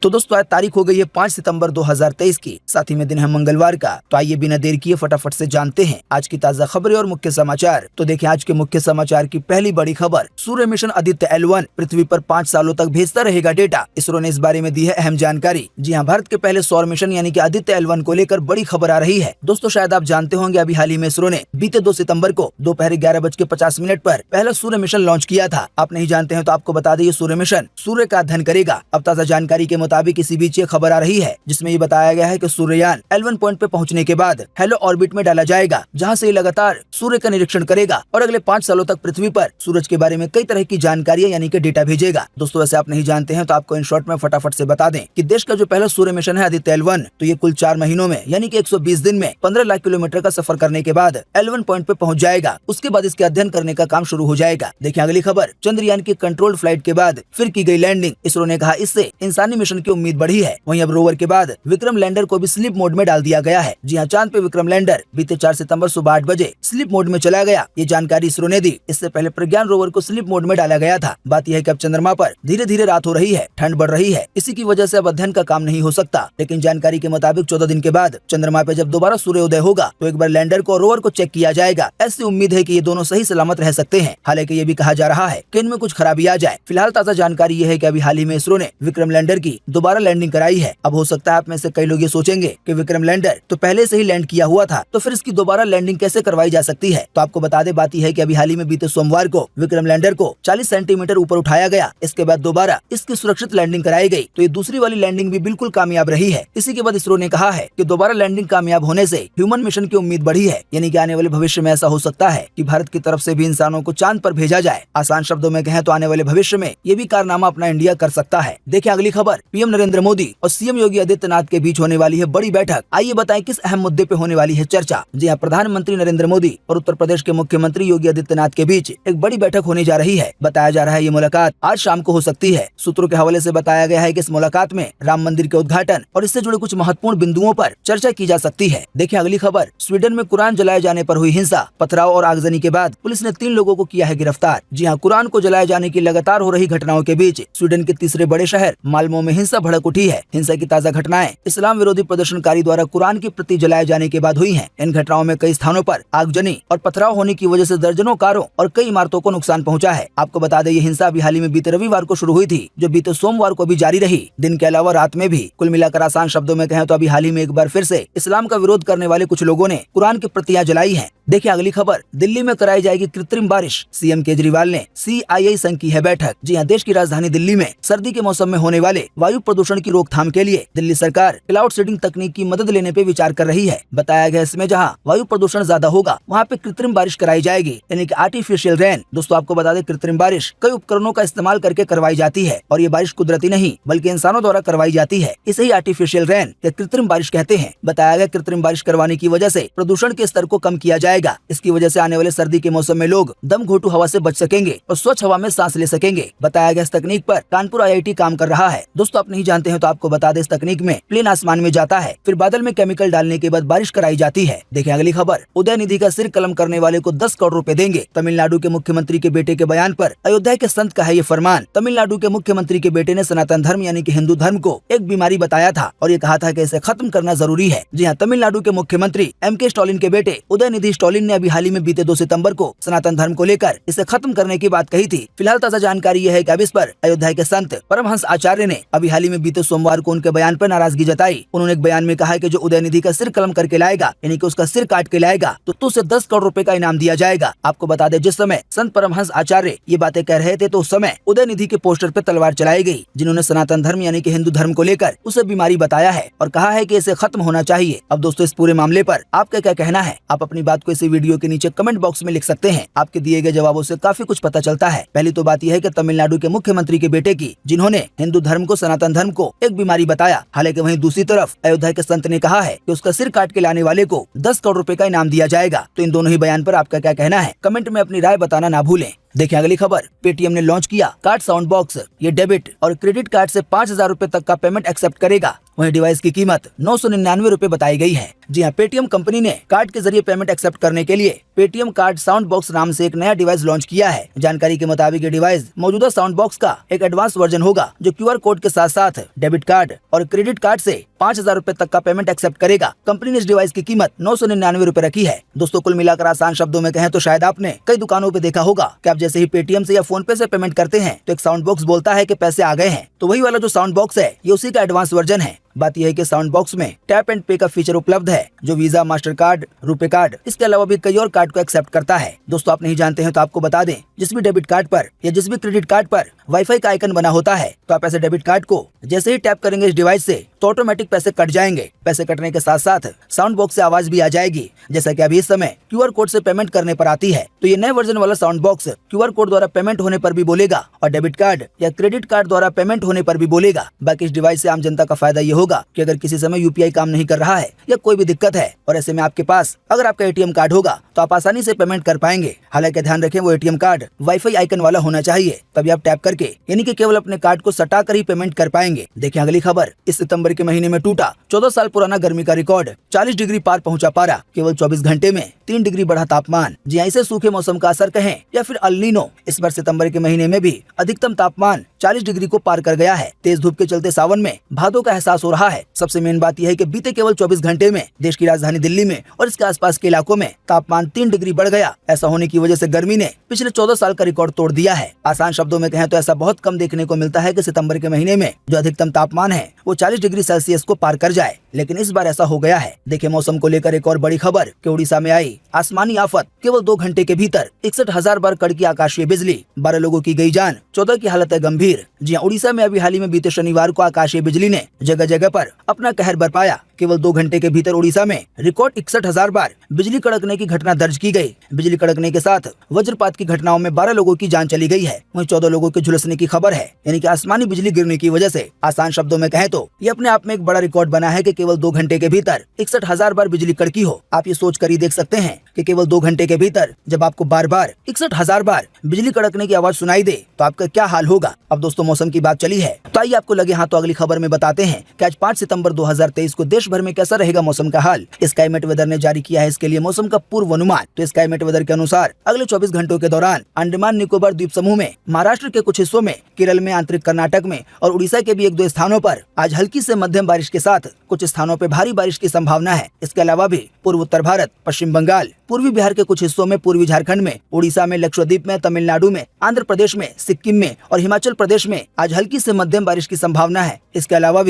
तो दोस्तों आज तारीख हो गई है 5 सितंबर 2023 की, साथ ही में दिन है मंगलवार का। तो आइए बिना देर किए फटाफट से जानते हैं आज की ताजा खबरें और मुख्य समाचार। तो देखिए आज के मुख्य समाचार की पहली बड़ी खबर, सूर्य मिशन आदित्य L1 पृथ्वी पर 5 सालों तक भेजता रहेगा डेटा। इसरो ने इस बारे में दी है अहम जानकारी। जी हाँ, भारत के पहले सौर मिशन यानी कि आदित्य L1 को लेकर बड़ी खबर आ रही है। दोस्तों शायद आप जानते होंगे, अभी हाल ही में इसरो ने बीते 2 सितंबर को दोपहर 11:50 पर पहला सूर्य मिशन लॉन्च किया था। आप नहीं जानते हैं तो आपको बता दें, ये सूर्य मिशन सूर्य का अध्ययन करेगा। अब ताजा जानकारी के मुताबिक इसी बीच ये खबर आ रही है जिसमें ये बताया गया है कि सूर्ययान L1 पॉइंट पे पहुंचने के बाद हेलो ऑर्बिट में डाला जाएगा, जहां से ये लगातार सूर्य का निरीक्षण करेगा और अगले 5 सालों तक पृथ्वी पर सूरज के बारे में कई तरह की जानकारियां यानी कि डेटा भेजेगा। दोस्तों वैसे आप नहीं जानते हैं तो आपको इन शॉर्ट में फटाफट से बता दें कि देश का जो पहला सूर्य मिशन है आदित्य L1, तो ये कुल 4 महीनों में यानी कि 120 दिन में 15 लाख किलोमीटर का सफर करने के बाद L1 पॉइंट पे पहुंच जाएगा। उसके बाद इसके अध्ययन करने का काम शुरू हो जाएगा। देखिए अगली खबर, चंद्रयान की कंट्रोल्ड फ्लाइट के बाद फिर की गई लैंडिंग। इसरो ने कहा इससे इंसानी मिशन की उम्मीद बढ़ी है। वहीं अब रोवर के बाद विक्रम लैंडर को भी स्लीप मोड में डाल दिया गया है। जी हाँ, चांद पे विक्रम लैंडर बीते 4 सितंबर सुबह 8 बजे स्लीप मोड में चला गया। ये जानकारी इसरो ने दी। इससे पहले प्रज्ञान रोवर को स्लीप मोड में डाला गया था। बात यह है कि अब चंद्रमा पर धीरे धीरे रात हो रही है, ठंड बढ़ रही है। इसी की वजह से अब अध्ययन का काम नहीं हो सकता। लेकिन जानकारी के मुताबिक 14 दिन के बाद चंद्रमा पे जब दोबारा सूर्योदय होगा तो एक बार लैंडर को और रोवर को चेक किया जाएगा। ऐसी उम्मीद है कि ये दोनों सही सलामत रह सकते हैं। हालांकि ये भी कहा जा रहा है कि इनमें कुछ खराबी आ जाए। फिलहाल ताजा जानकारी ये है कि अभी हाल ही में इसरो ने विक्रम लैंडर की दोबारा लैंडिंग कराई है। अब हो सकता है आप में से कई लोग ये सोचेंगे कि विक्रम लैंडर तो पहले से ही लैंड किया हुआ था, तो फिर इसकी दोबारा लैंडिंग कैसे करवाई जा सकती है। तो आपको बता दे, बात यह है कि अभी हाल ही में बीते सोमवार को विक्रम लैंडर को 40 सेंटीमीटर ऊपर उठाया गया। इसके बाद दोबारा इसकी सुरक्षित लैंडिंग कराई गई। तो ये दूसरी वाली लैंडिंग भी बिल्कुल कामयाब रही है। इसी के बाद इसरो ने कहा है कि दोबारा लैंडिंग कामयाब होने से ह्यूमन मिशन की उम्मीद बढ़ी है। यानी कि आने वाले भविष्य में ऐसा हो सकता है कि भारत की तरफ से भी इंसानों को चांद पर भेजा जाए। आसान शब्दों में कहें तो आने वाले भविष्य में ये भी कारनामा अपना इंडिया कर सकता है। देखिए अगली खबर, पीएम नरेंद्र मोदी और सीएम योगी आदित्यनाथ के बीच होने वाली है बड़ी बैठक। आइए बताएं किस अहम मुद्दे पे होने वाली है चर्चा। जी हाँ, प्रधानमंत्री नरेंद्र मोदी और उत्तर प्रदेश के मुख्यमंत्री योगी आदित्यनाथ के बीच एक बड़ी बैठक होने जा रही है। बताया जा रहा है ये मुलाकात आज शाम को हो सकती है। सूत्रों के हवाले से बताया गया है कि इस मुलाकात में राम मंदिर के उद्घाटन और इससे जुड़े कुछ महत्वपूर्ण बिंदुओं पर चर्चा की जा सकती है। देखिए अगली खबर, स्वीडन में कुरान जलाए जाने पर हुई हिंसा, पथराव और आगजनी के बाद पुलिस ने 3 लोगों को किया है गिरफ्तार। जी हाँ, कुरान को जलाए जाने की लगातार हो रही घटनाओं के बीच स्वीडन के तीसरे बड़े शहर माल्मो में हिंसा भड़क उठी है। हिंसा की ताजा घटनाएं इस्लाम विरोधी प्रदर्शनकारी द्वारा कुरान की प्रति जलाए जाने के बाद हुई हैं। इन घटनाओं में कई स्थानों पर आगजनी और पथराव होने की वजह से दर्जनों कारों और कई इमारतों को नुकसान पहुंचा है। आपको बता दें, ये हिंसा अभी हाल ही में बीते रविवार को शुरू हुई थी, जो बीते सोमवार को भी जारी रही। दिन के अलावा रात में भी। कुल मिलाकर आसान शब्दों में कहें तो अभी हाल ही में एक बार फिर से इस्लाम का विरोध करने वाले कुछ लोगों ने कुरान की प्रतियां जलाई हैं। देखिए अगली खबर, दिल्ली में कराई जाएगी कृत्रिम बारिश। सीएम केजरीवाल ने CII संघ की है बैठक। जी हाँ, देश की राजधानी दिल्ली में सर्दी के मौसम में होने वाले वायु प्रदूषण की रोकथाम के लिए दिल्ली सरकार क्लाउड सीडिंग तकनीक की मदद लेने पे विचार कर रही है। बताया गया इसमें जहाँ वायु प्रदूषण ज्यादा होगा वहाँ पे कृत्रिम बारिश कराई जाएगी, यानी कि आर्टिफिशियल रेन। दोस्तों आपको बता दें, कृत्रिम बारिश कई उपकरणों का इस्तेमाल करके करवाई जाती है और ये बारिश कुदरती नहीं बल्कि इंसानों द्वारा करवाई जाती है। इसे ही आर्टिफिशियल रेन या कृत्रिम बारिश कहते हैं। बताया गया कृत्रिम बारिश करवाने की वजह से प्रदूषण के स्तर को कम किया जाएगा। इसकी वजह से आने वाले सर्दी के मौसम में लोग दम घोटू हवा से बच सकेंगे और स्वच्छ हवा में सांस ले सकेंगे। बताया गया इस तकनीक पर कानपुर IIT काम कर रहा है। दोस्तों आप नहीं जानते हैं तो आपको बता दें, इस तकनीक में प्लेन आसमान में जाता है, फिर बादल में केमिकल डालने के बाद बारिश कराई जाती है। देखिए अगली खबर, उदयनिधि का सिर कलम करने वाले को 10 करोड़ रुपए देंगे। तमिलनाडु के मुख्यमंत्री के बेटे के बयान पर अयोध्या के संत का है ये फरमान। तमिलनाडु के मुख्यमंत्री के बेटे ने सनातन धर्म यानी कि हिंदू धर्म को एक बीमारी बताया था और ये कहा था कि इसे खत्म करना जरूरी है। जी हाँ, तमिलनाडु के मुख्यमंत्री MK स्टालिन के बेटे उदयनिधि स्टालिन ने अभी हाल ही में बीते 2 सितंबर को सनातन धर्म को लेकर इसे खत्म करने की बात कही थी। फिलहाल ताजा जानकारी यह है कि अब इस पर अयोध्या के संत परमहंस आचार्य ने अभी हाल ही में बीते सोमवार को उनके बयान पर नाराजगी जताई। उन्होंने एक बयान में कहा है कि जो उदयनिधि का सिर कलम करके लाएगा, यानी कि उसका सिर काट के लाएगा, तो उसे 10 करोड़ रुपए का इनाम दिया जाएगा। आपको बता दें, जिस समय संत परमहंस आचार्य ये बातें कह रहे थे तो उस समय उदयनिधि के पोस्टर पे तलवार चलाई गई, जिन्होंने सनातन धर्म यानी कि हिंदू धर्म को लेकर उसे बीमारी बताया है और कहा है कि इसे खत्म होना चाहिए। अब दोस्तों इस पूरे मामले पर आपका क्या कहना है? आप अपनी बात को इसी वीडियो के नीचे कमेंट बॉक्स में लिख सकते हैं। आपके दिए गए जवाबों से काफी कुछ पता चलता है। पहली तो बात यह है कि तमिलनाडु के मुख्यमंत्री के बेटे की, जिन्होंने हिंदू धर्म को सनातन धर्म को एक बीमारी बताया। हालांकि वहीं दूसरी तरफ अयोध्या के संत ने कहा है कि उसका सिर काट के लाने वाले को 10 करोड़ रुपए का इनाम दिया जाएगा। तो इन दोनों ही बयान पर आपका क्या कहना है? कमेंट में अपनी राय बताना ना भूलें। देखिए अगली खबर, पेटीएम ने लॉन्च किया कार्ड साउंड बॉक्स। ये डेबिट और क्रेडिट कार्ड से 5,000 रुपए तक का पेमेंट एक्सेप्ट करेगा। वहीं डिवाइस की कीमत 999 रुपए बताई गई है। जी हाँ, पेटीएम कंपनी ने कार्ड के जरिए पेमेंट एक्सेप्ट करने के लिए पेटीएम कार्ड साउंड बॉक्स नाम से एक नया डिवाइस लॉन्च किया है। जानकारी के मुताबिक ये डिवाइस मौजूदा साउंड बॉक्स का एक एडवांस वर्जन होगा, जो QR कोड के साथ साथ डेबिट कार्ड और क्रेडिट कार्ड से 5,000 रुपए तक का पेमेंट एक्सेप्ट करेगा। कंपनी ने इस डिवाइस की कीमत 999 रुपए रखी है। दोस्तों, कुल मिलाकर आसान शब्दों में कहें तो शायद आपने कई दुकानों पे देखा होगा कि आप जैसे ही पेटीएम से या फोन पे से पेमेंट करते हैं तो एक साउंड बॉक्स बोलता है कि पैसे आ गए हैं। तो वही वाला जो साउंड बॉक्स है ये उसी का एडवांस वर्जन है। बात यह है कि साउंड बॉक्स में टैप एंड पे का फीचर उपलब्ध है, जो visa, master card, RuPay card, इसके अलावा भी कई और कार्ड को एक्सेप्ट करता है। दोस्तों, आप नहीं जानते हैं तो आपको बता दें, जिस भी डेबिट कार्ड पर या जिस भी क्रेडिट कार्ड पर वाईफाई का आइकन बना होता है, तो आप ऐसे डेबिट कार्ड को जैसे ही टैप करेंगे इस डिवाइस से तो ऑटोमेटिक पैसे कट जाएंगे। पैसे कटने के साथ साथ साउंड बॉक्स से आवाज भी आ जाएगी, जैसा कि अभी इस समय QR कोड से पेमेंट करने पर आती है। तो ये नए वर्जन वाला साउंड बॉक्स QR कोड द्वारा पेमेंट होने पर भी बोलेगा और डेबिट कार्ड या क्रेडिट कार्ड द्वारा पेमेंट होने पर भी बोलेगा। बाकी इस डिवाइस से आम जनता का फायदा ये होगा कि अगर किसी समय UPI काम नहीं कर रहा है या कोई भी दिक्कत है और ऐसे में आपके पास अगर आपका ATM कार्ड होगा तो आप आसानी से पेमेंट कर पाएंगे। हालांकि ध्यान रखें, वो ATM कार्ड वाईफाई आइकन वाला होना चाहिए, तभी आप टैप करके यानी कि केवल अपने कार्ड को सटा कर ही पेमेंट कर पाएंगे। देखिए अगली खबर, इस सितंबर के महीने में टूटा 14 साल पुराना गर्मी का रिकॉर्ड। 40 डिग्री पार पहुंचा पारा। केवल 24 घंटे में 3 डिग्री बढ़ा तापमान। जी हाँ, इसे सूखे मौसम का असर कहें या फिर अल नीनो। इस बार सितंबर के महीने में भी अधिकतम तापमान 40 डिग्री को पार कर गया है। तेज धूप के चलते सावन में भादों का एहसास हो रहा है। सबसे मेन बात यह है कि बीते केवल 24 घंटे में देश की राजधानी दिल्ली में और इसके आसपास के इलाकों में तापमान 3 डिग्री बढ़ गया। ऐसा होने की वजह से गर्मी ने पिछले 14 साल का रिकॉर्ड तोड़ दिया है। आसान शब्दों में कहें तो ऐसा बहुत कम देखने को मिलता है कि सितंबर के महीने में जो अधिकतम तापमान है वो 40 डिग्री सेल्सियस को पार कर जाए, लेकिन इस बार ऐसा हो गया है। देखिए मौसम को लेकर एक और बड़ी खबर कि उड़ीसा में आई आसमानी आफत। केवल 2 घंटे के भीतर 61,000 बार कड़की आकाशीय बिजली, 12 लोगों की गई जान, 14 की हालत है गंभीर। जी हाँ, उड़ीसा में अभी हाल ही में बीते शनिवार को आकाशीय बिजली ने जगह जगह पर अपना कहर बरपाया। केवल 2 घंटे के भीतर उड़ीसा में रिकॉर्ड 61,000 बार बिजली कड़कने की घटना दर्ज की गई। बिजली कड़कने के साथ वज्रपात की घटनाओं में 12 लोगों की जान चली गई है। वहीं 14 लोगों के झुलसने की खबर है, यानी कि आसमानी बिजली गिरने की वजह से। आसान शब्दों में कहें तो ये अपने आप में एक बड़ा रिकॉर्ड बना है कि केवल 2 घंटे के भीतर 61,000 बार बिजली कड़की हो। आप ये सोच कर ही देख सकते हैं कि केवल 2 घंटे के भीतर जब आपको बार बार 61,000 बार बिजली कड़कने की आवाज सुनाई दे तो आपका क्या हाल होगा। अब दोस्तों, मौसम की बात चली है तो आइए आपको लगे हाँ तो अगली खबर में बताते हैं कि आज 5 सितंबर 2023 को देश भर में कैसा रहेगा मौसम का हाल। स्काईमेट वेदर ने जारी किया है इसके लिए मौसम का पूर्वानुमान। तो स्काईमेट वेदर के अनुसार अगले 24 घंटों के दौरान अंडमान निकोबार द्वीप समूह में, महाराष्ट्र के कुछ हिस्सों में, केरल में, आंतरिक कर्नाटक में और उड़ीसा के भी 1-2 स्थानों पर आज हल्की से मध्यम बारिश के साथ कुछ स्थानों पर भारी बारिश की संभावना है। इसके अलावा भी पूर्व उत्तर भारत, पश्चिम बंगाल, पूर्वी बिहार के कुछ हिस्सों में, पूर्वी झारखंड में, उड़ीसा में, लक्षद्वीप में, तमिलनाडु में, आंध्र प्रदेश में, सिक्किम में और हिमाचल प्रदेश में आज हल्की से मध्यम बारिश की संभावना है। इसके अलावा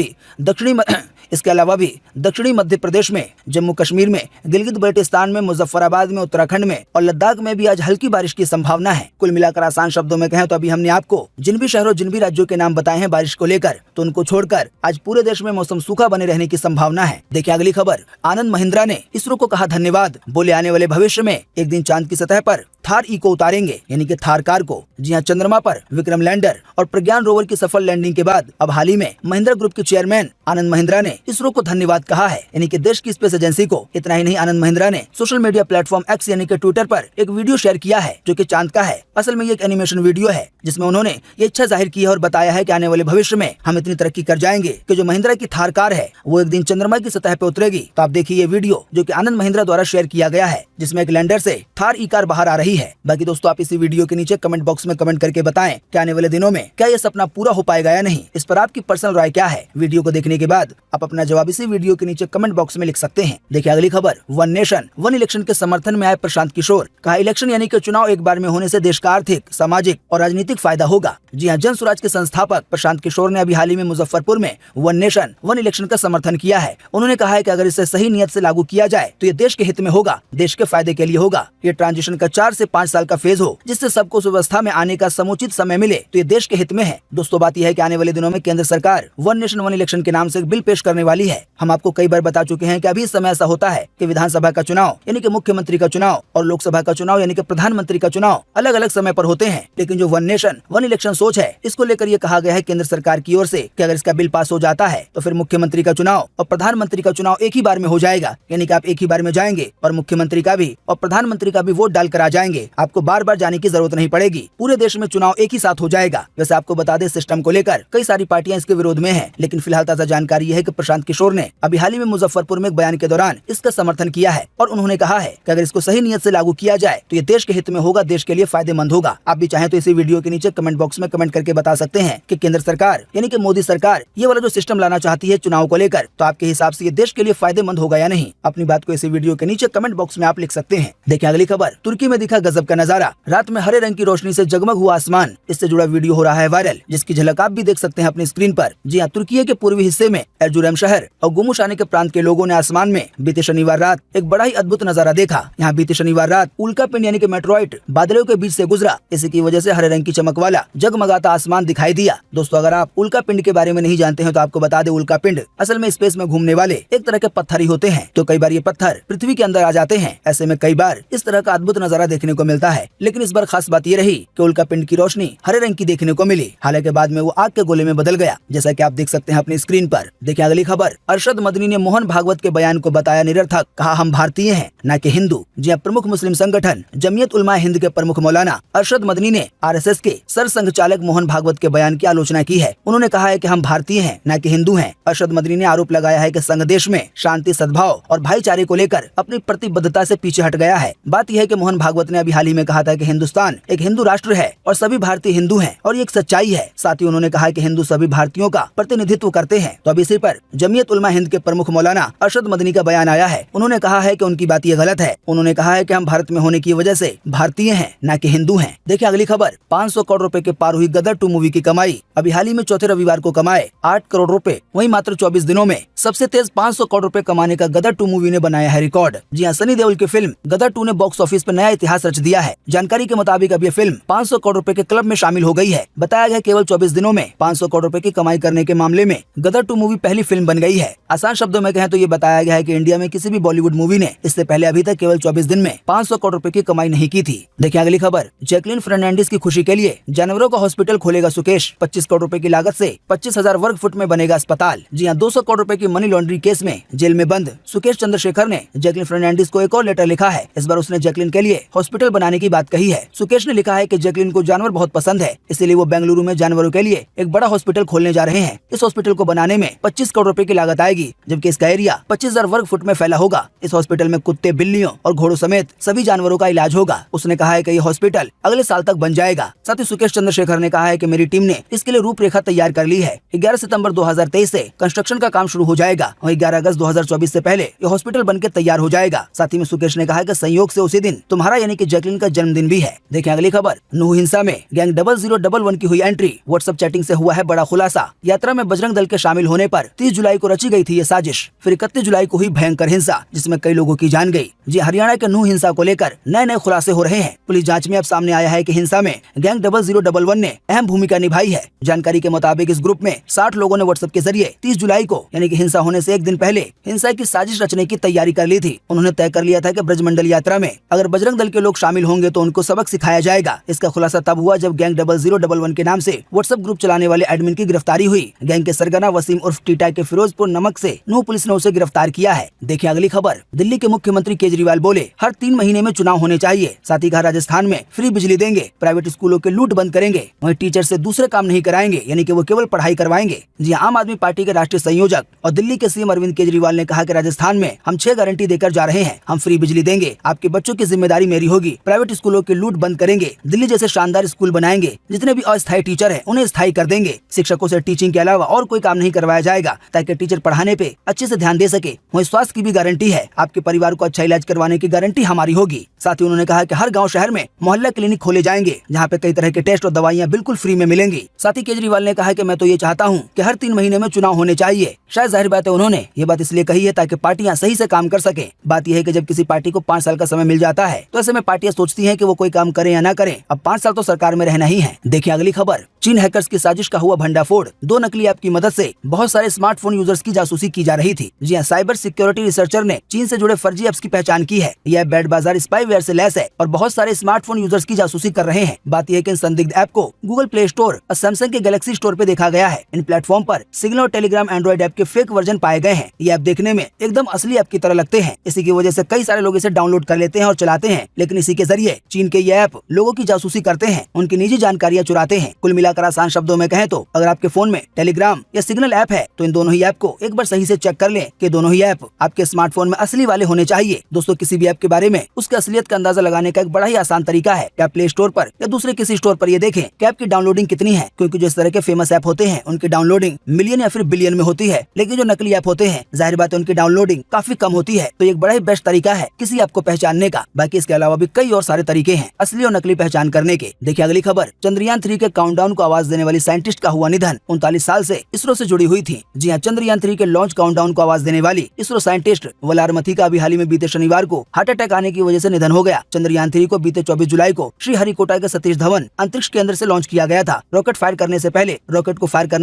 भी दक्षिणी मध्य प्रदेश में, जम्मू कश्मीर में, गिलगित बल्टिस्तान में, मुजफ्फराबाद में, उत्तराखंड में और लद्दाख में भी आज हल्की बारिश की संभावना है। कुल मिलाकर आसान शब्दों में कहें तो अभी हमने आपको जिन भी शहरों, जिन भी राज्यों के नाम बताए हैं बारिश को लेकर, तो उनको छोड़कर आज पूरे देश में मौसम सूखा बने रहने की संभावना है। देखिए अगली खबर, आनंद महिंद्रा ने इसरो को कहा धन्यवाद। बोले आने वाले भविष्य में एक दिन चांद की सतह पर थार ई को उतारेंगे, यानी कि थार कार को। जी हाँ, चंद्रमा पर विक्रम लैंडर और प्रज्ञान रोवर की सफल लैंडिंग के बाद अब हाल ही में महिंद्रा ग्रुप के चेयरमैन आनंद महिंद्रा ने इसरो को धन्यवाद कहा है, यानी कि देश की स्पेस एजेंसी को। इतना ही नहीं, आनंद महिंद्रा ने सोशल मीडिया प्लेटफॉर्म X यानी कि ट्विटर पर एक वीडियो शेयर किया है जो कि चांद का है। असल में ये एक एनिमेशन वीडियो है जिसमें उन्होंने ये इच्छा जाहिर की है और बताया है कि आने वाले भविष्य में हम इतनी तरक्की कर जाएंगे कि जो महिंद्रा की थार कार है वो एक दिन चंद्रमा की सतह पर उतरेगी। तो आप देखिए ये वीडियो जो कि आनंद महिंद्रा द्वारा शेयर किया गया है, जिसमें एक लैंडर से थार ई कार बाहर आ रही है। बाकी दोस्तों, आप इसी वीडियो के नीचे कमेंट बॉक्स में कमेंट करके बताएं कि आने वाले दिनों में क्या ये सपना पूरा हो पाएगा या नहीं। इस पर आपकी पर्सनल राय क्या है? वीडियो को देखने के बाद आप अपना जवाब इसी वीडियो के नीचे कमेंट बॉक्स में लिख सकते हैं। देखिए अगली खबर, वन नेशन वन इलेक्शन के समर्थन में आए प्रशांत किशोर। कहा इलेक्शन यानी कि चुनाव एक बार में होने से देश का आर्थिक, सामाजिक और राजनीतिक फायदा होगा। जी हाँ, जन स्वराज के संस्थापक प्रशांत किशोर ने अभी हाल ही में मुजफ्फरपुर में वन नेशन वन इलेक्शन का समर्थन किया है। उन्होंने कहा है कि अगर इसे सही नियत से लागू किया जाए तो ये देश के हित में होगा, देश के फायदे के लिए होगा। ये ट्रांजिशन का 4 से 5 साल का फेज हो जिससे सबको व्यवस्था में आने का समुचित समय मिले, तो ये देश के हित में है। दोस्तों, बात यह है कि आने वाले दिनों में केंद्र सरकार वन नेशन वन इलेक्शन के नाम से एक बिल पेश करने वाली है। हम हम आपको कई बार बता चुके हैं कि अभी इस समय ऐसा होता है कि विधानसभा का चुनाव यानी कि मुख्यमंत्री का चुनाव और लोकसभा का चुनाव यानी कि प्रधानमंत्री का चुनाव अलग अलग समय पर होते हैं। लेकिन जो वन नेशन वन इलेक्शन सोच है, इसको लेकर ये कहा गया है केंद्र सरकार की ओर से कि अगर इसका बिल पास हो जाता है तो फिर मुख्यमंत्री का चुनाव और प्रधानमंत्री का चुनाव एक ही बार में हो जाएगा, यानी कि आप एक ही बार में जाएंगे और मुख्यमंत्री का भी और प्रधानमंत्री का भी वोट डालकर आ जाएंगे। आपको बार बार जाने की जरूरत नहीं पड़ेगी, पूरे देश में चुनाव एक ही साथ हो जाएगा। वैसे आपको बता दें, सिस्टम को लेकर कई सारी पार्टियां इसके विरोध में हैं, लेकिन फिलहाल ताजा जानकारी यह है कि प्रशांत किशोर ने अभी हाल ही में मुजफ्फरपुर में एक बयान के दौरान इसका समर्थन किया है और उन्होंने कहा है कि अगर इसको सही नियत से लागू किया जाए तो ये देश के हित में होगा, देश के लिए फायदेमंद होगा। आप भी चाहें तो इसी वीडियो के नीचे कमेंट बॉक्स में कमेंट करके बता सकते हैं कि केंद्र सरकार यानी कि मोदी सरकार ये वाला जो सिस्टम लाना चाहती है चुनाव को लेकर, तो आपके हिसाब से ये देश के लिए फायदेमंद होगा या नहीं। अपनी बात को इसी वीडियो के नीचे कमेंट बॉक्स में आप लिख सकते हैं। देखिए अगली खबर, तुर्की में दिखा गजब का नजारा, रात में हरे रंग की रोशनी से जगमग हुआ आसमान। इससे जुड़ा वीडियो हो रहा है वायरल, जिसकी झलक आप भी देख सकते हैं अपनी स्क्रीन पर। जी हाँ, तुर्की के पूर्वी हिस्से में एर्जुरम शहर और गुमुशाने के प्रांत के लोगों ने आसमान में बीते शनिवार रात एक बड़ा ही अद्भुत नजारा देखा। यहाँ बीते शनिवार रात उल्कापिंड यानी कि मेट्रोइड बादलों के बीच से गुजरा, इसी की वजह से हरे रंग की चमक वाला जगमगाता आसमान दिखाई दिया। दोस्तों, अगर आप उल्कापिंड के बारे में नहीं जानते हैं तो आपको बता दें, उल्कापिंड असल में स्पेस में घूमने वाले एक तरह के पत्थर ही होते हैं। तो कई बार ये पत्थर पृथ्वी के अंदर आ जाते हैं, ऐसे में कई बार इस तरह का अद्भुत नजारा देखने को मिलता है। लेकिन इस बार खास बात ये रही कि उल्कापिंड की रोशनी हरे रंग की देखने को मिली, हालांकि बाद में वो आग के गोले में बदल गया, जैसा कि आप देख सकते हैं अपनी स्क्रीन पर। देखिए अगली खबर, अरशद मदनी ने मोहन भागवत के बयान को बताया निरर्थक, कहा हम भारतीय हैं न कि हिंदू। जी प्रमुख मुस्लिम संगठन जमीयत उलमा हिंद के प्रमुख मौलाना अरशद मदनी ने आरएसएस के सरसंघचालक मोहन भागवत के बयान की आलोचना की है। उन्होंने कहा है कि हम भारतीय हैं न कि हिंदू हैं। अरशद मदनी ने आरोप लगाया है कि संघ देश में शांति, सद्भाव और भाईचारे को लेकर अपनी प्रतिबद्धता से पीछे हट गया है। बात यह है कि मोहन भागवत ने अभी हाल ही में कहा था कि हिंदुस्तान एक हिंदू राष्ट्र है और सभी भारतीय हिंदू हैं और ये एक सच्चाई है। साथ ही उन्होंने कहा कि हिंदू सभी भारतीयों का प्रतिनिधित्व करते हैं। तो अब इसी पर जमीयत उलमा हिंद के प्रमुख मौलाना अरशद मदनी का बयान आया है। उन्होंने कहा है कि उनकी बात ये गलत है। उन्होंने कहा है कि हम भारत में होने की वजह से भारतीय हैं न कि हिंदू हैं। देखिए अगली खबर, 500 करोड़ रुपए के पार हुई गदर 2 मूवी की कमाई। अभी हाल ही में चौथे रविवार को कमाए 8 करोड़ रुपए, वहीं मात्र 24 दिनों में सबसे तेज 500 करोड़ रुपए कमाने का गदर 2 मूवी ने बनाया है रिकॉर्ड। जी हाँ, सनी देओल की फिल्म गदर 2 ने बॉक्स ऑफिस पर नया इतिहास रच दिया है। जानकारी के मुताबिक अब ये फिल्म 500 करोड़ रुपए के क्लब में शामिल हो गई है। बताया गया केवल 24 दिनों में 500 करोड़ रुपए की कमाई करने के मामले में गदर 2 मूवी पहली फिल्म बन गई है। आसान शब्दों में कहें तो ये बताया गया है कि इंडिया में किसी भी बॉलीवुड मूवी ने इससे पहले अभी तक केवल 24 दिन में 500 करोड़ रुपए की कमाई नहीं की थी। देखिए अगली खबर, जैकलिन फर्नांडिस की खुशी के लिए जानवरों का हॉस्पिटल खोलेगा सुकेश। 25 करोड़ रुपए की लागत से 25,000 वर्ग फुट में बनेगा अस्पताल। जी हाँ, 200 करोड़ रुपए की मनी लॉन्ड्रिंग केस में जेल में बंद सुकेश चंद्रशेखर ने जैकलिन फर्नांडिस को एक और लेटर लिखा है। इस बार उसने जैकलिन के लिए हॉस्पिटल बनाने की बात कही है। सुकेश ने लिखा है कि जैकलिन को जानवर बहुत पसंद है, इसीलिए वो बेंगलुरु में जानवरों के लिए एक बड़ा हॉस्पिटल खोलने जा रहे हैं। इस हॉस्पिटल को बनाने में 25 करोड़ रुपए की लागत आएगी, जबकि इसका एरिया 25,000 वर्ग फुट में फैला होगा। इस हॉस्पिटल में कुत्ते, बिल्लियों और घोड़ों समेत सभी जानवरों का इलाज होगा। उसने कहा है कि ये हॉस्पिटल अगले साल तक बन जाएगा। साथ ही सुकेश चंद्रशेखर ने कहा है कि मेरी टीम ने इसके लिए रूपरेखा तैयार कर ली है। 11 सितंबर 2023 से कंस्ट्रक्शन का काम शुरू हो जाएगा और 11 अगस्त 2024 से पहले ये हॉस्पिटल बनकर तैयार हो जाएगा। साथ ही में सुकेश ने कहा कि संयोग से उसी दिन तुम्हारा यानी कि जैकलिन का जन्मदिन भी है। देखिए अगली खबर, नूह हिंसा में गैंग 0011 की हुई एंट्री। व्हाट्सएप चैटिंग से हुआ है बड़ा खुलासा। यात्रा में बजरंग दल के शामिल होने पर 30 जुलाई को रची गई थी ये साजिश। फिर 31 जुलाई को हुई भयंकर हिंसा, जिसमें कई लोगों की जान गई। जी हरियाणा के नूह हिंसा को लेकर नए नए खुलासे हो रहे हैं। पुलिस जांच में अब सामने आया है कि हिंसा में गैंग 0011 ने अहम भूमिका निभाई है। जानकारी के मुताबिक इस ग्रुप में 60 लोगों ने व्हाट्सएप के जरिए 30 जुलाई को यानी कि हिंसा होने से एक दिन पहले हिंसा की साजिश रचने की तैयारी कर ली थी। उन्होंने तय कर लिया था कि ब्रजमंडल यात्रा में अगर बजरंग दल के लोग शामिल होंगे तो उनको सबक सिखाया जाएगा। इसका खुलासा तब हुआ जब गैंग 0011 के नाम से व्हाट्सएप ग्रुप चलाने वाले एडमिन की गिरफ्तारी हुई। गैंग के सरगना वसीम उर्फ टीटा के फिरोजपुर नमक से नूह पुलिस ने उसे गिरफ्तार किया है। देखिए अगली खबर, दिल्ली के मुख्यमंत्री केजरीवाल बोले हर 3 महीने में चुनाव होने चाहिए। साथ ही कहा राजस्थान में फ्री बिजली देंगे, प्राइवेट स्कूलों के लूट बंद करेंगे, वहीं टीचर से दूसरे काम नहीं कराएंगे, यानी कि वो केवल पढ़ाई करवाएंगे। जी आम आदमी पार्टी के राष्ट्रीय संयोजक और दिल्ली के सीएम अरविंद केजरीवाल ने कहा कि राजस्थान में हम 6 गारंटी देकर जा रहे हैं। हम फ्री बिजली देंगे, आपके बच्चों की जिम्मेदारी मेरी होगी, प्राइवेट स्कूलों के लूट बंद करेंगे, दिल्ली जैसे शानदार स्कूल बनाएंगे, जितने भी अस्थायी टीचर हैं उन्हें स्थायी कर देंगे, शिक्षकों से टीचिंग के अलावा और कोई काम नहीं करवाया जाएगा ताकि टीचर पढ़ाने पे अच्छे से ध्यान दे सके। वहीं स्वास्थ्य की भी गारंटी है, आपके परिवार को अच्छा इलाज करवाने की गारंटी हमारी होगी। साथ ही उन्होंने कहा कि हर गांव शहर में मोहल्ला क्लिनिक खोले जाएंगे, जहां पे कई तरह के टेस्ट और दवाइयां बिल्कुल फ्री में मिलेंगी। साथ ही केजरीवाल ने कहा कि मैं तो ये चाहता हूं कि हर 3 महीने में चुनाव होने चाहिए। शायद जाहिर बात है उन्होंने ये बात इसलिए कही है ताकि पार्टियां सही से काम कर सके। बात यह है कि जब किसी पार्टी को 5 साल का समय मिल जाता है तो ऐसे में पार्टियां सोचती हैं कि वो कोई काम करें या ना करें। अब 5 साल तो सरकार में रहना ही है। देखिए अगली खबर, चीन हैकर्स की साजिश का हुआ भंडाफोड़। 2 नकली ऐप की मदद से बहुत सारे स्मार्टफोन यूजर्स की जासूसी जासूसी की जा रही थी। जी हाँ, साइबर सिक्योरिटी रिसर्चर ने चीन से जुड़े फर्जी ऐप्स की पहचान की है। यह बैड बाजार स्पाईवेयर से लैस है और बहुत सारे स्मार्टफोन यूजर्स की जासूसी कर रहे हैं। बात यह है कि इन संदिग्ध ऐप को गूगल प्ले स्टोर और सैमसंग के गैलेक्सी स्टोर पे देखा गया है। इन प्लेटफॉर्म पर सिग्नल और टेलीग्राम एंड्रॉइड ऐप के फेक वर्जन पाए गए हैं। ये ऐप देखने में एकदम असली ऐप की तरह लगते हैं। इसी की वजह से कई सारे लोग इसे डाउनलोड कर लेते हैं और चलाते हैं, लेकिन इसी के जरिए चीन के ये ऐप लोगों की जासूसी करते हैं, उनकी निजी जानकारियां चुराते हैं। कुल मिलाकर आसान शब्दों में कहें तो अगर आपके फोन में टेलीग्राम या सिग्नल ऐप है तो इन दोनों ही ऐप को एक बार सही से चेक कर लें कि दोनों ही ऐप आपके स्मार्टफोन में असली वाले होने चाहिए। दोस्तों, किसी भी ऐप के बारे में उसके असलियत का अंदाजा लगाने का एक बड़ा ही आसान तरीका है कि आप प्ले स्टोर पर या दूसरे किसी स्टोर पर ये देखें कि ऐप की डाउनलोडिंग कितनी है, क्योंकि जो इस तरह के फेमस ऐप होते हैं उनकी डाउनलोडिंग मिलियन या फिर बिलियन में होती है, लेकिन जो नकली ऐप होते हैं जाहिर बात है उनकी डाउनलोडिंग काफी कम होती है। तो एक बड़ा ही बेस्ट तरीका है किसी ऐप को पहचानने का। बाकी इसके अलावा भी कई और सारे तरीके हैं असली और नकली पहचान करने के। देखिए अगली खबर, चंद्रयान 3 के काउंटडाउन को आवाज देने वाली साइंटिस्ट का हुआ निधन। 39 साल से इसरो से जुड़ी हुई थी। जी हाँ, चंद्रयान 3 के लॉन्च काउंटडाउन को आवाज देने वाली इसरो साइंटिस्ट वलारमथी का अभी हाल ही में बीते शनिवार को हार्ट अटैक आने की वजह से निधन हो गया। चंद्रयान 3 को बीते 24 जुलाई को श्रीहरिकोटा के सतीश धवन अंतरिक्ष केंद्र से लॉन्च किया गया था। रॉकेट को फायर करने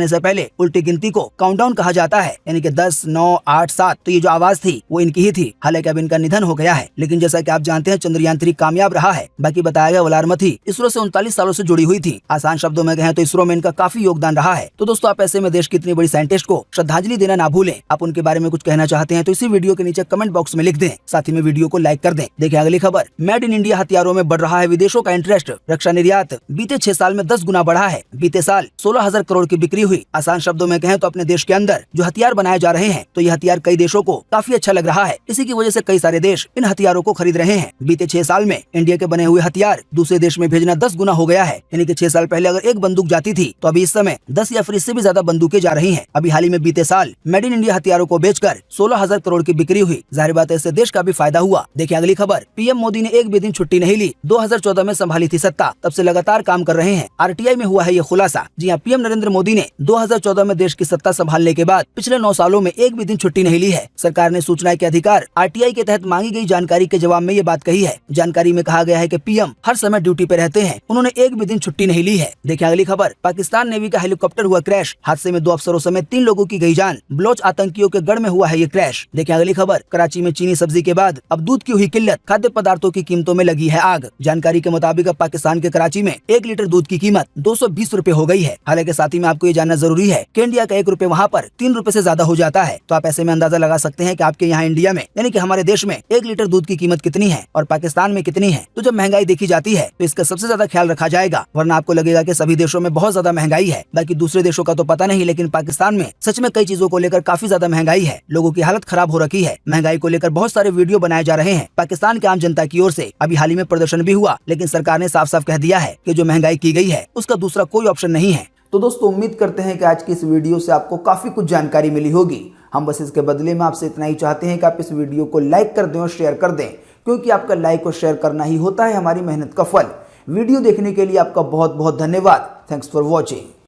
से पहले उल्टी गिनती को काउंटडाउन कहा जाता है, यानी कि 10, 9, 8, 7। तो ये जो आवाज थी वो इनकी ही थी। हालांकि अब इनका निधन हो गया है, लेकिन जैसा कि आप जानते हैं चंद्रयान 3 कामयाब रहा है। बाकी बताया गया वलारमथी इसरो से 39 सालों से जुड़ी हुई थी। आसान शब्दों में कहें तो इसरो में इनका काफी योगदान रहा है। तो दोस्तों, आप ऐसे में देश की इतनी बड़ी साइंटिस्ट को श्रद्धांजलि देना ना भूलें। आप उनके बारे में कुछ कहना चाहते हैं तो इसी वीडियो के नीचे कमेंट बॉक्स में लिख दें। साथ ही में वीडियो को लाइक कर दें। देखिए अगली खबर, मेड इन इंडिया हथियारों में बढ़ रहा है विदेशों का इंटरेस्ट। रक्षा निर्यात बीते 6 साल में 10 गुना बढ़ा है। बीते साल 16,000 करोड़ की बिक्री हुई। आसान शब्दों में कहें तो अपने देश के अंदर जो हथियार बनाए जा रहे हैं तो ये हथियार कई देशों को काफी अच्छा लग रहा है। इसी की वजह से कई सारे देश इन हथियारों को खरीद रहे हैं। बीते 6 साल में इंडिया के बने हुए हथियार दूसरे देश में भेजना 10 गुना हो गया है। यानी कि 6 साल पहले अगर एक बंदूक जाती थी तो अभी इस समय 10 या फिर इससे भी ज्यादा बंदूकें जा रही हैं। अभी हाल ही में बीते साल मेड इन इंडिया हथियारों को बेचकर 16,000 करोड़ की बिक्री हुई। जाहिर बात है इससे देश का भी फायदा हुआ। देखिए अगली खबर, पीएम मोदी ने एक भी दिन छुट्टी नहीं ली। 2014 में संभाली थी सत्ता, तब से लगातार काम कर रहे हैं। आरटीआई में हुआ है ये खुलासा। जी हाँ, पीएम नरेंद्र मोदी ने 2014 में देश की सत्ता संभालने के बाद पिछले 9 सालों में एक भी दिन छुट्टी नहीं ली है। सरकार ने सूचना के अधिकार आरटीआई के तहत मांगी गई जानकारी के जवाब में ये बात कही है। जानकारी में कहा गया है कि पीएम हर समय ड्यूटी पे रहते हैं, उन्होंने एक भी दिन छुट्टी नहीं ली है। देखिए अगली खबर, पाकिस्तान नेवी का हेलीकॉप्टर हुआ क्रैश। हादसे में 2 अफसरों समेत 3 लोगों की गई जान। बलोच आतंकियों के गढ़ में हुआ है ये क्रैश। देखिए अगली खबर, कराची में चीनी सब्जी के बाद अब दूध की हुई किल्लत, खाद्य पदार्थों की कीमतों में लगी है आग। जानकारी के मुताबिक अब पाकिस्तान के कराची में 1 लीटर दूध की कीमत 220 रुपए हो गई है। हालांकि साथ ही में आपको ये जानना जरूरी है कि इंडिया का 1 रुपए वहाँ पर 3 रुपए से ज्यादा हो जाता है। तो आप ऐसे में अंदाजा लगा सकते हैं कि आपके यहाँ इंडिया में यानी कि हमारे देश में 1 लीटर दूध की कीमत कितनी है और पाकिस्तान में कितनी है। तो जब महंगाई देखी जाती है तो इसका सबसे ज्यादा ख्याल रखा जाएगा, वरना आपको लगेगा कि सभी देशों में बहुत ज्यादा महंगाई है। बाकी दूसरे देशों का तो पता नहीं, लेकिन पाकिस्तान में सच में कई चीजों को लेकर काफी ज्यादा महंगाई है। लोगों की हालत खराब हो रखी है। महंगाई को लेकर बहुत सारे वीडियो बनाए जा रहे हैं पाकिस्तान के आम जनता की ओर से। अभी हाल ही में प्रदर्शन भी हुआ, लेकिन सरकार ने साफ साफ कह दिया है कि जो महंगाई की गई है उसका दूसरा कोई ऑप्शन नहीं है। तो दोस्तों, उम्मीद करते हैं कि आज की इस वीडियो से आपको काफी कुछ जानकारी मिली होगी। हम बस इसके बदले में आपसे इतना ही चाहते हैं कि आप इस वीडियो को लाइक कर दें और शेयर कर दें, क्योंकि आपका लाइक और शेयर करना ही होता है हमारी मेहनत का फल। वीडियो देखने के लिए आपका बहुत बहुत धन्यवाद। Thanks for watching.